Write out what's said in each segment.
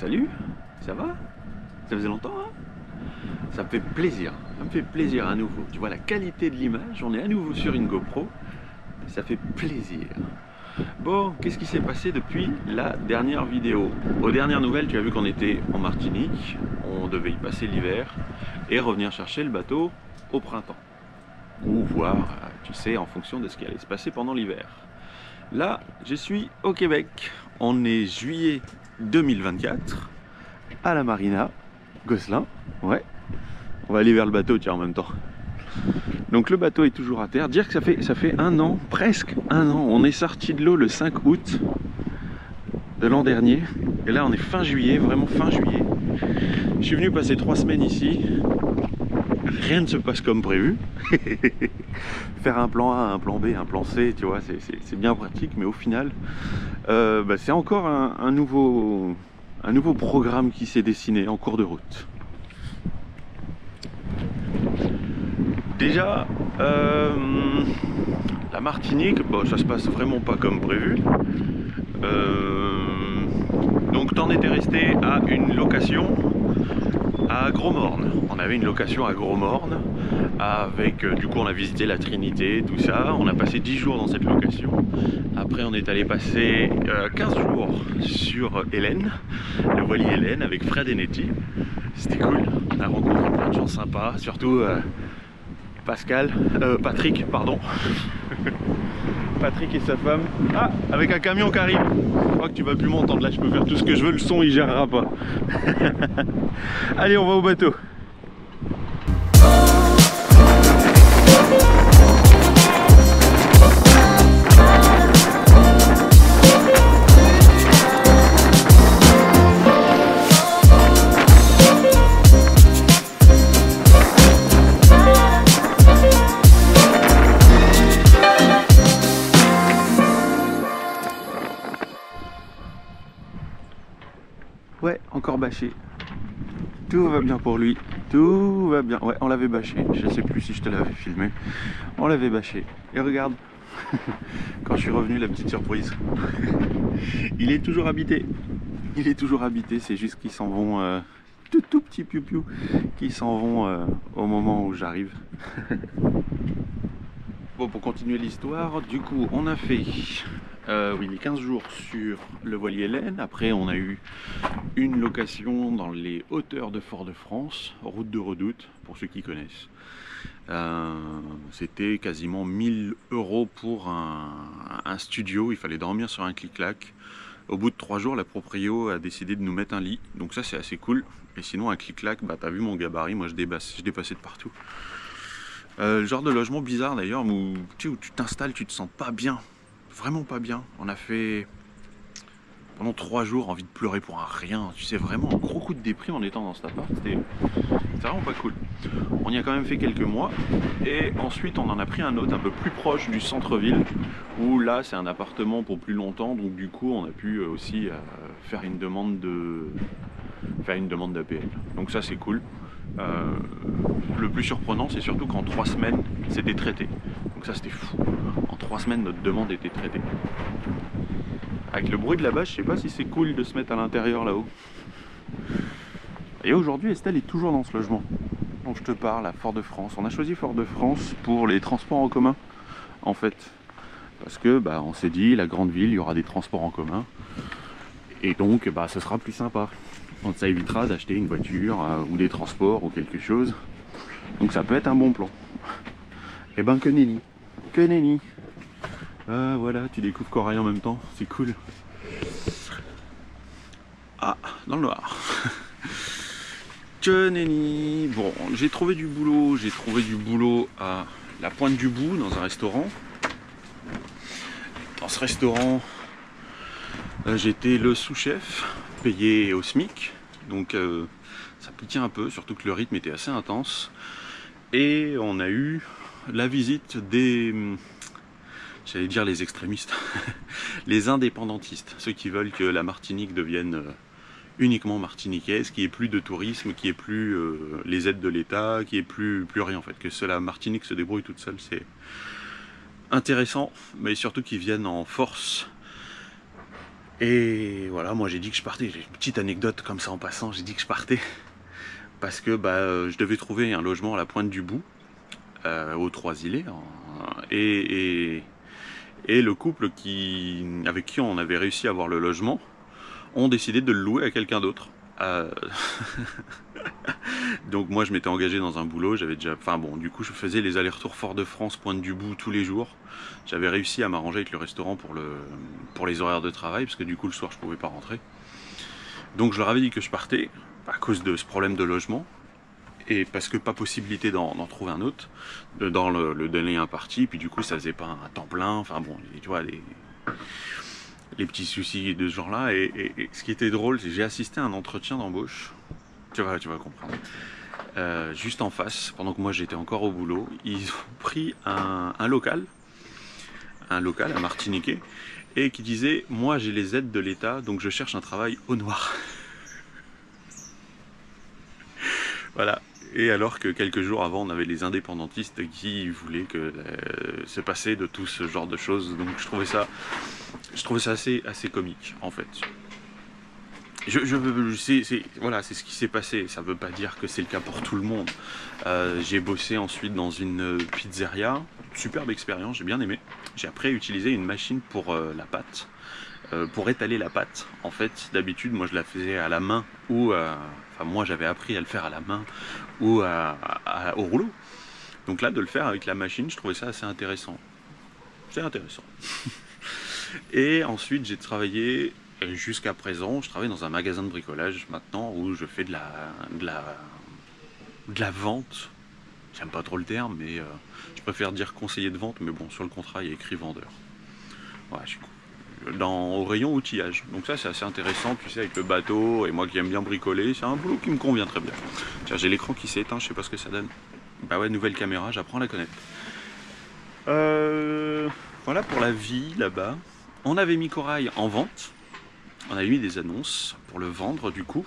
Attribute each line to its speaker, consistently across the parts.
Speaker 1: Salut, ça va? Ça faisait longtemps, hein? Ça me fait plaisir, ça me fait plaisir à nouveau. Tu vois la qualité de l'image, on est à nouveau sur une GoPro, ça fait plaisir. Bon, qu'est-ce qui s'est passé depuis la dernière vidéo? Aux dernières nouvelles, tu as vu qu'on était en Martinique, on devait y passer l'hiver et revenir chercher le bateau au printemps. Ou voir, tu sais, en fonction de ce qui allait se passer pendant l'hiver. Là, je suis au Québec, on est juillet 2024, à la Marina, Gosselin, ouais. On va aller vers le bateau, tiens, en même temps. Donc le bateau est toujours à terre. Dire que ça fait un an, presque un an. On est sorti de l'eau le 5 août de l'an dernier. Et là, on est fin juillet, vraiment fin juillet. Je suis venu passer 3 semaines ici. Rien ne se passe comme prévu. Faire un plan A, un plan B, un plan C, tu vois, c'est bien pratique. Mais au final, c'est encore un nouveau programme qui s'est dessiné en cours de route. Déjà, la Martinique, bon, ça se passe vraiment pas comme prévu. Donc t'en étais resté à une location à Gros-Morne. On avait une location à Gros-Morne avec, du coup on a visité la Trinité, tout ça. On a passé 10 jours dans cette location. Après on est allé passer 15 jours sur Hélène, le voilier Hélène avec Fred et Nettie. C'était cool, on a rencontré plein de gens sympas, surtout Patrick, pardon. Patrick et sa femme. Ah, avec un camion qui arrive. Je crois que tu vas plus m'entendre. Là, je peux faire tout ce que je veux. Le son, il gérera pas. Allez, on va au bateau. Ouais, encore bâché. Tout va bien pour lui. Tout va bien. Ouais, on l'avait bâché. Je sais plus si je te l'avais filmé. On l'avait bâché. Et regarde, quand je suis revenu, la petite surprise. Il est toujours habité. Il est toujours habité. C'est juste qu'ils s'en vont, tout petit piou-piou, qui s'en vont au moment où j'arrive. Bon, pour continuer l'histoire, du coup, on a fait les 15 jours sur le voilier Hélène. Après, on a eu une location dans les hauteurs de Fort-de-France, route de Redoute, pour ceux qui connaissent. C'était quasiment 1000 € pour un studio. Il fallait dormir sur un clic-clac. Au bout de 3 jours, la proprio a décidé de nous mettre un lit. Donc ça, c'est assez cool. Et sinon, un clic-clac, bah, t'as vu mon gabarit, moi je dépassais de partout. Le genre de logement bizarre d'ailleurs où tu t'installes, tu te sens pas bien, vraiment pas bien. On a fait pendant 3 jours envie de pleurer pour un rien, tu sais, vraiment un gros coup de déprime en étant dans cet appart, c'était vraiment pas cool. On y a quand même fait quelques mois et ensuite on en a pris un autre un peu plus proche du centre-ville où là c'est un appartement pour plus longtemps, donc du coup on a pu aussi faire une demande d'APL. Donc ça c'est cool. Le plus surprenant, c'est surtout qu'en 3 semaines, c'était traité. Donc ça, c'était fou. En 3 semaines, notre demande était traitée. Avec le bruit de la bâche, je sais pas si c'est cool de se mettre à l'intérieur là-haut. Et aujourd'hui, Estelle est toujours dans ce logement dont je te parle, à Fort-de-France. On a choisi Fort-de-France pour les transports en commun, en fait. Parce que, on s'est dit, la grande ville, il y aura des transports en commun. Et donc, ce sera plus sympa. Donc ça évitera d'acheter une voiture ou des transports ou quelque chose. Donc ça peut être un bon plan. Et que nenni. Que nenni. Voilà, tu découvres Corail en même temps, c'est cool. Ah, dans le noir. Que nenni. Bon, j'ai trouvé du boulot à la Pointe du Bout, dans un restaurant. Dans ce restaurant, j'étais le sous-chef, payé au SMIC, donc ça piquait un peu, surtout que le rythme était assez intense. Et on a eu la visite des, j'allais dire les extrémistes, les indépendantistes, ceux qui veulent que la Martinique devienne uniquement martiniquaise, qu'il n'y ait plus de tourisme, qu'il n'y ait plus les aides de l'État, qu'il n'y ait plus rien en fait, que la Martinique se débrouille toute seule. C'est intéressant, mais surtout qu'ils viennent en force Et voilà, moi j'ai dit que je partais. J'ai une petite anecdote comme ça en passant, j'ai dit que je partais. Parce que je devais trouver un logement à la Pointe du Bout, aux Trois-Îlets. Et le couple avec qui on avait réussi à avoir le logement ont décidé de le louer à quelqu'un d'autre. Donc moi je m'étais engagé dans un boulot, j'avais déjà, enfin bon, du coup je faisais les allers-retours Fort-de-France, Pointe-du-Bout tous les jours. J'avais réussi à m'arranger avec le restaurant pour les horaires de travail, parce que du coup le soir je pouvais pas rentrer. Donc je leur avais dit que je partais à cause de ce problème de logement et parce que pas possibilité d'en trouver un autre dans le délai imparti. Puis du coup ça faisait pas un temps plein. Enfin bon, tu vois les petits soucis de ce genre-là. Et ce qui était drôle, c'est que j'ai assisté à un entretien d'embauche. Tu vas comprendre. Juste en face, pendant que moi j'étais encore au boulot, ils ont pris un local à Martiniquais, et qui disait: moi j'ai les aides de l'État, donc je cherche un travail au noir. Voilà. Et alors que quelques jours avant, on avait les indépendantistes qui voulaient se passer de tout ce genre de choses. Donc je trouvais ça assez comique en fait. Voilà, c'est ce qui s'est passé. Ça ne veut pas dire que c'est le cas pour tout le monde. J'ai bossé ensuite dans une pizzeria, superbe expérience, j'ai bien aimé. J'ai appris à utiliser une machine pour la pâte, pour étaler la pâte. En fait, d'habitude, moi je la faisais à la main ou, enfin moi j'avais appris à le faire à la main ou au rouleau. Donc là, de le faire avec la machine, je trouvais ça assez intéressant. C'est intéressant. Et ensuite, j'ai travaillé. Jusqu'à présent, je travaille dans un magasin de bricolage maintenant où je fais de la vente. J'aime pas trop le terme, mais je préfère dire conseiller de vente, mais bon, sur le contrat, il y a écrit vendeur. Voilà, je suis au rayon outillage. Donc ça, c'est assez intéressant, tu sais, avec le bateau, et moi qui aime bien bricoler, c'est un boulot qui me convient très bien. Tiens, j'ai l'écran qui s'est éteint, je sais pas ce que ça donne. Bah ouais, nouvelle caméra, j'apprends à la connaître. Voilà pour la vie là-bas. On avait mis Corail en vente. On avait mis des annonces pour le vendre du coup,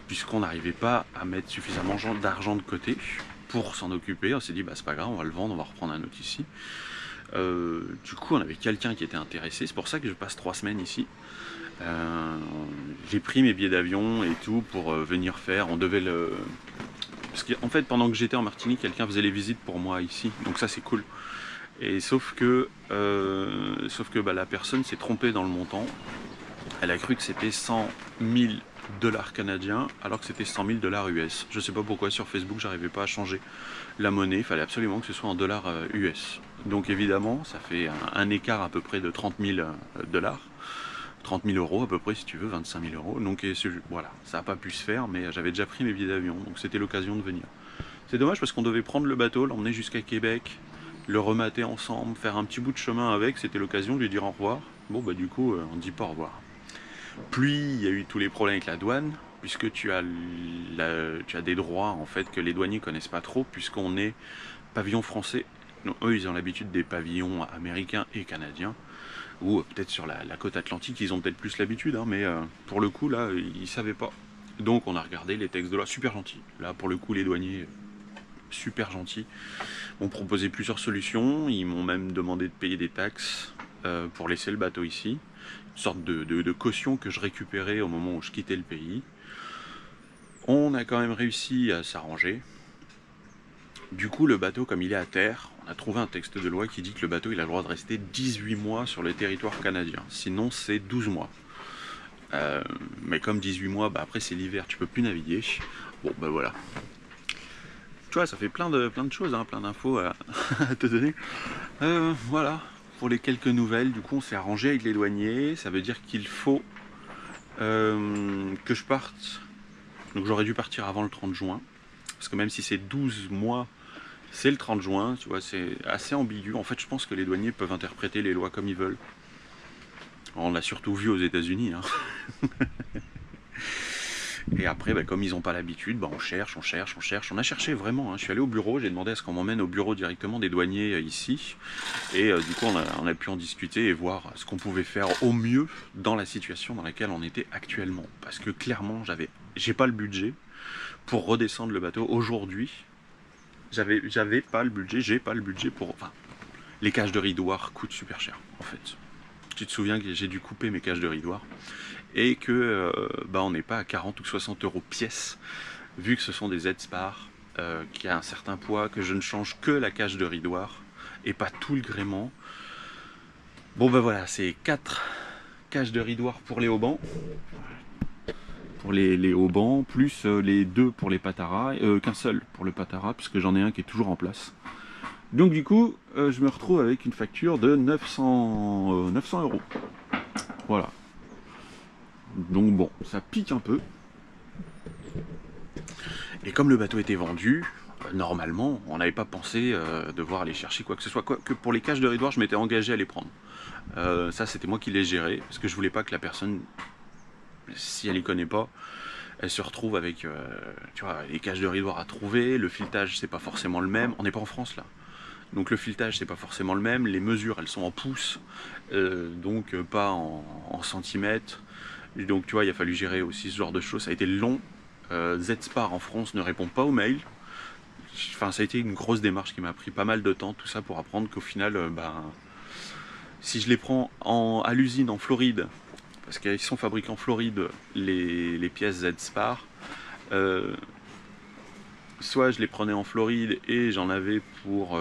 Speaker 1: puisqu'on n'arrivait pas à mettre suffisamment d'argent de côté pour s'en occuper. On s'est dit, bah c'est pas grave, on va le vendre, on va reprendre un autre ici. Du coup, on avait quelqu'un qui était intéressé, c'est pour ça que je passe 3 semaines ici. J'ai pris mes billets d'avion et tout pour venir faire. On devait le... Parce qu'en fait, pendant que j'étais en Martinique, quelqu'un faisait les visites pour moi ici, donc ça c'est cool. Et sauf que la personne s'est trompée dans le montant. Elle a cru que c'était 100 000 $ canadiens alors que c'était 100 000 $ US. Je sais pas pourquoi sur Facebook j'arrivais pas à changer la monnaie, il fallait absolument que ce soit en dollars US. Donc évidemment ça fait un écart à peu près de 30 000 $, 30 000 € à peu près si tu veux, 25 000 €. Donc voilà, ça n'a pas pu se faire, mais j'avais déjà pris mes billets d'avion, donc c'était l'occasion de venir. C'est dommage parce qu'on devait prendre le bateau, l'emmener jusqu'à Québec, le remater ensemble, faire un petit bout de chemin avec, c'était l'occasion de lui dire au revoir. Bon bah du coup on dit pas au revoir. Puis il y a eu tous les problèmes avec la douane, puisque tu as des droits en fait que les douaniers connaissent pas trop, puisqu'on est pavillon français. Non, eux ils ont l'habitude des pavillons américains et canadiens, ou peut-être sur la côte atlantique ils ont peut-être plus l'habitude, hein, mais pour le coup là ils savaient pas. Donc on a regardé les textes de loi, super gentils. Là pour le coup les douaniers super gentils m'ont proposé plusieurs solutions, ils m'ont même demandé de payer des taxes pour laisser le bateau ici. Sorte de caution que je récupérais au moment où je quittais le pays. On a quand même réussi à s'arranger. Du coup, le bateau, comme il est à terre, on a trouvé un texte de loi qui dit que le bateau il a le droit de rester 18 mois sur le territoire canadien. Sinon, c'est 12 mois. Mais comme 18 mois, après c'est l'hiver, tu peux plus naviguer. Bon, voilà. Tu vois, ça fait plein de choses, hein, plein d'infos à te donner. Voilà. Pour les quelques nouvelles, du coup on s'est arrangé avec les douaniers, ça veut dire qu'il faut que je parte, donc j'aurais dû partir avant le 30 juin, parce que même si c'est 12 mois, c'est le 30 juin, tu vois, c'est assez ambigu. En fait je pense que les douaniers peuvent interpréter les lois comme ils veulent. On l'a surtout vu aux États-Unis, hein. Et après, comme ils n'ont pas l'habitude, on cherche. On a cherché vraiment, hein. Je suis allé au bureau, j'ai demandé à ce qu'on m'emmène au bureau directement des douaniers ici. Et du coup, on a pu en discuter et voir ce qu'on pouvait faire au mieux dans la situation dans laquelle on était actuellement. Parce que clairement, j'ai pas le budget pour redescendre le bateau aujourd'hui. J'ai pas le budget pour... Enfin, les cages de ridoirs coûtent super cher, en fait. tu te souviens que j'ai dû couper mes cages de ridoirs et que on n'est pas à 40 ou 60 euros pièce, vu que ce sont des Z-Spar qui a un certain poids, que je ne change que la cage de ridoir et pas tout le gréement. Bon ben voilà, c'est 4 cages de ridoir pour les haubans, pour les haubans, plus les 2 pour les pataras, qu'un seul pour le patara, puisque j'en ai un qui est toujours en place. Donc du coup, je me retrouve avec une facture de 900 euros. Voilà. Donc bon, ça pique un peu. Et comme le bateau était vendu, normalement, on n'avait pas pensé devoir aller chercher quoi que ce soit. Que pour les cages de ridoir, je m'étais engagé à les prendre. Ça, c'était moi qui les gérais, parce que je voulais pas que la personne, si elle les connaît pas, elle se retrouve avec tu vois, les cages de ridoir à trouver, le filetage, c'est pas forcément le même. On n'est pas en France là. Donc le filetage, c'est pas forcément le même. Les mesures, elles sont en pouces, donc pas en centimètres. Donc tu vois, il a fallu gérer aussi ce genre de choses. Ça a été long. Z-Spar en France ne répond pas aux mails. Enfin, ça a été une grosse démarche qui m'a pris pas mal de temps, tout ça pour apprendre qu'au final, si je les prends à l'usine en Floride, parce qu'ils sont fabriqués en Floride, les pièces Z-Spar, soit je les prenais en Floride et j'en avais pour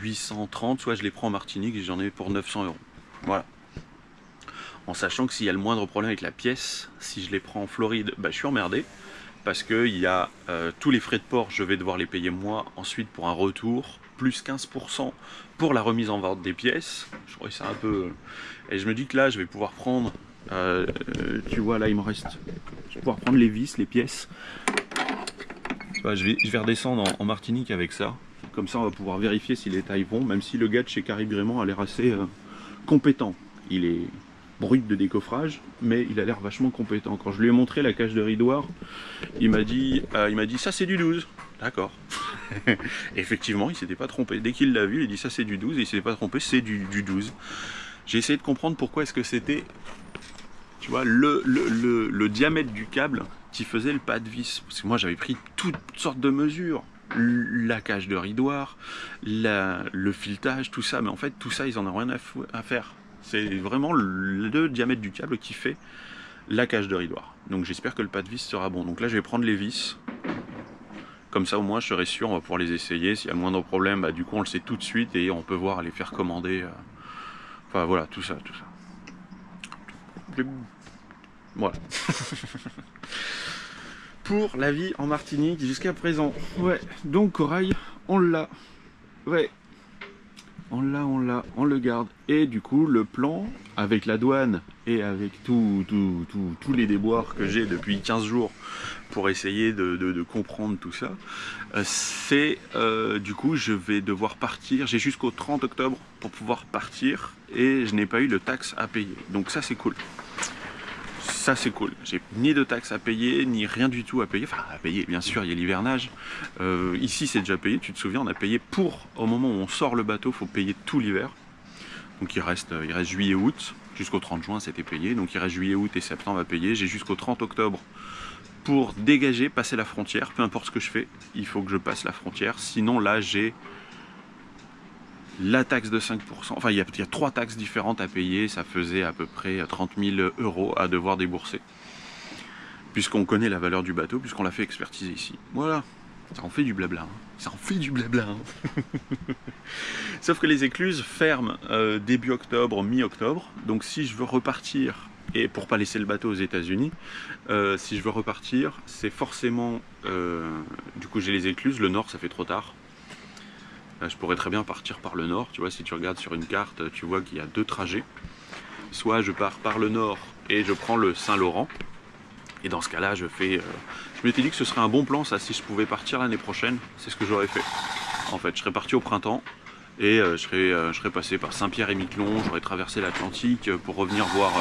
Speaker 1: 830, soit je les prends en Martinique et j'en ai pour 900 euros. Voilà. En sachant que s'il y a le moindre problème avec la pièce, si je les prends en Floride, je suis emmerdé. Parce qu'il y a tous les frais de port, je vais devoir les payer moi. Ensuite pour un retour, plus 15% pour la remise en vente des pièces. Je trouvais ça un peu... Et je me dis que là, je vais pouvoir prendre... tu vois, là, il me reste... Je vais pouvoir prendre les vis, les pièces. Je vais redescendre en Martinique avec ça. Comme ça, on va pouvoir vérifier si les tailles vont. Même si le gars de chez Caribe Gréement a l'air assez compétent. Il est brut de décoffrage, mais il a l'air vachement compétent. Quand je lui ai montré la cage de ridoir, il m'a dit ça c'est du 12. D'accord. Effectivement, il s'était pas trompé. Dès qu'il l'a vu, il a dit ça c'est du 12 et il s'était pas trompé, c'est du 12. J'ai essayé de comprendre pourquoi est-ce que c'était, tu vois, le diamètre du câble qui faisait le pas de vis. Parce que moi j'avais pris toutes sortes de mesures. La cage de ridoir, le filetage, tout ça, mais en fait tout ça ils en ont rien à faire. C'est vraiment le diamètre du câble qui fait la cage de ridoir. Donc j'espère que le pas de vis sera bon. Donc là je vais prendre les vis. Comme ça au moins je serai sûr, on va pouvoir les essayer. S'il y a le moindre problème, du coup on le sait tout de suite et on peut voir les faire commander. Enfin voilà, tout ça. Voilà. Pour la vie en Martinique jusqu'à présent. Ouais, donc corail, on l'a. Ouais. On le garde. Et du coup, le plan, avec la douane et avec tous les déboires que j'ai depuis 15 jours pour essayer de comprendre tout ça, c'est du coup, je vais devoir partir. J'ai jusqu'au 30 octobre pour pouvoir partir et je n'ai pas eu de taxe à payer. Donc ça, c'est cool. Ça c'est cool, j'ai ni de taxes à payer, ni rien du tout à payer, enfin à payer bien sûr, il y a l'hivernage, ici c'est déjà payé, tu te souviens, on a payé au moment où on sort le bateau, il faut payer tout l'hiver, donc il reste juillet, août, jusqu'au 30 juin c'était payé, donc il reste juillet, août et septembre à payer, j'ai jusqu'au 30 octobre pour dégager, passer la frontière, peu importe ce que je fais, il faut que je passe la frontière, sinon là j'ai la taxe de 5%, enfin il y a 3 taxes différentes à payer, ça faisait à peu près 30 000 euros à devoir débourser. Puisqu'on connaît la valeur du bateau, puisqu'on l'a fait expertiser ici. Voilà, ça en fait du blabla. Ça en fait du blabla. Sauf que les écluses ferment début octobre, mi-octobre. Donc si je veux repartir, et pour pas laisser le bateau aux États-Unis, si je veux repartir, c'est forcément... du coup j'ai les écluses, le nord ça fait trop tard. Je pourrais très bien partir par le nord, tu vois, si tu regardes sur une carte, tu vois qu'il y a 2 trajets. Soit je pars par le nord et je prends le Saint-Laurent, et dans ce cas-là, je m'étais dit que ce serait un bon plan, ça, si je pouvais partir l'année prochaine, c'est ce que j'aurais fait. En fait, je serais parti au printemps, et je serais passé par Saint-Pierre-et-Miquelon, j'aurais traversé l'Atlantique pour revenir voir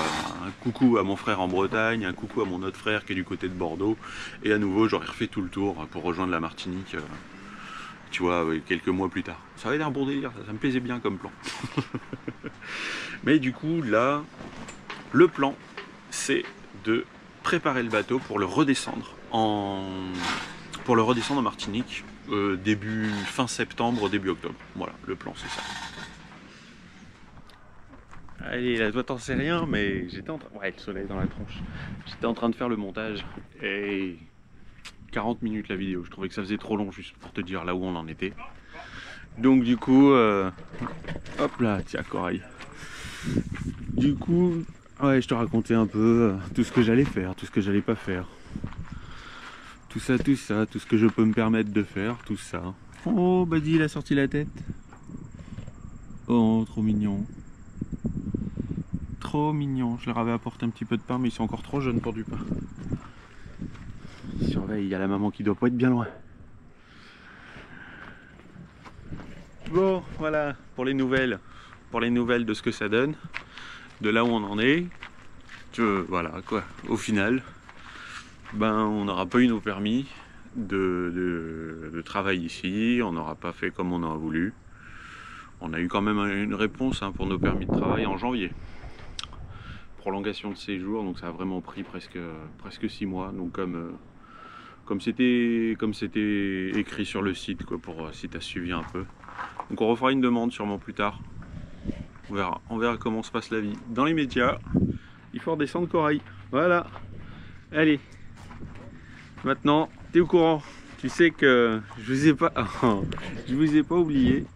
Speaker 1: un coucou à mon frère en Bretagne, un coucou à mon autre frère qui est du côté de Bordeaux, et à nouveau, j'aurais refait tout le tour pour rejoindre la Martinique. Tu vois, quelques mois plus tard. Ça avait l'air un bon délire, ça me plaisait bien comme plan. Mais du coup, là, le plan, c'est de préparer le bateau pour le redescendre en Martinique, fin septembre, début octobre. Voilà, le plan, c'est ça. Allez, là, toi t'en sais rien, mais j'étais en train... Ouais, le soleil dans la tronche. J'étais en train de faire le montage et 40 minutes la vidéo. Je trouvais que ça faisait trop long juste pour te dire là où on en était. Donc du coup, hop là, tiens, corail. Du coup, ouais, je te racontais un peu tout ce que j'allais faire, tout ce que j'allais pas faire. Tout ça, tout ce que je peux me permettre de faire, tout ça. Oh, Buddy, il a sorti la tête. Oh, trop mignon. Trop mignon. Je leur avais apporté un petit peu de pain, mais ils sont encore trop jeunes pour du pain. Ils surveillent, il y a la maman qui doit pas être bien loin. Bon, voilà, pour les nouvelles de ce que ça donne, de là où on en est. Voilà, quoi, au final, ben, on n'aura pas eu nos permis de travail ici, on n'aura pas fait comme on a voulu. On a eu quand même une réponse pour nos permis de travail en janvier. Prolongation de séjour, donc ça a vraiment pris presque 6 mois. Donc comme c'était écrit sur le site, quoi, pour si tu as suivi un peu. Donc on refera une demande sûrement plus tard. On verra comment se passe la vie. Dans les médias, il faut redescendre corail. Voilà. Allez. Maintenant, tu es au courant. Tu sais que je vous ai pas oublié.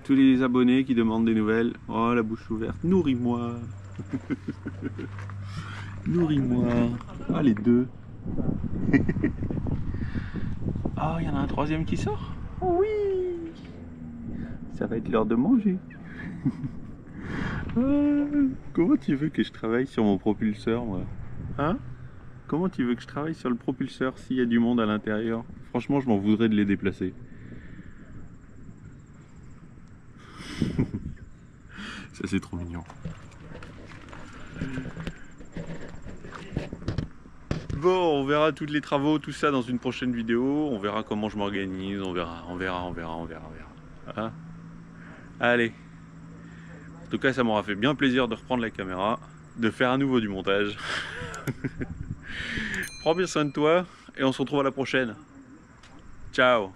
Speaker 1: Tous les abonnés qui demandent des nouvelles. Oh, la bouche ouverte. Nourris-moi. Nourris-moi. Ah, les deux. Ah, il y en a un troisième qui sort. Oui. Ça va être l'heure de manger. Comment tu veux que je travaille sur mon propulseur, moi? Hein? Comment tu veux que je travaille sur le propulseur s'il y a du monde à l'intérieur? Franchement, je m'en voudrais de les déplacer. Ça, c'est trop mignon. Bon, on verra tous les travaux, tout ça dans une prochaine vidéo. On verra comment je m'organise. On verra. Hein? Allez. En tout cas, ça m'aura fait bien plaisir de reprendre la caméra, de faire à nouveau du montage. Prends bien soin de toi et on se retrouve à la prochaine. Ciao.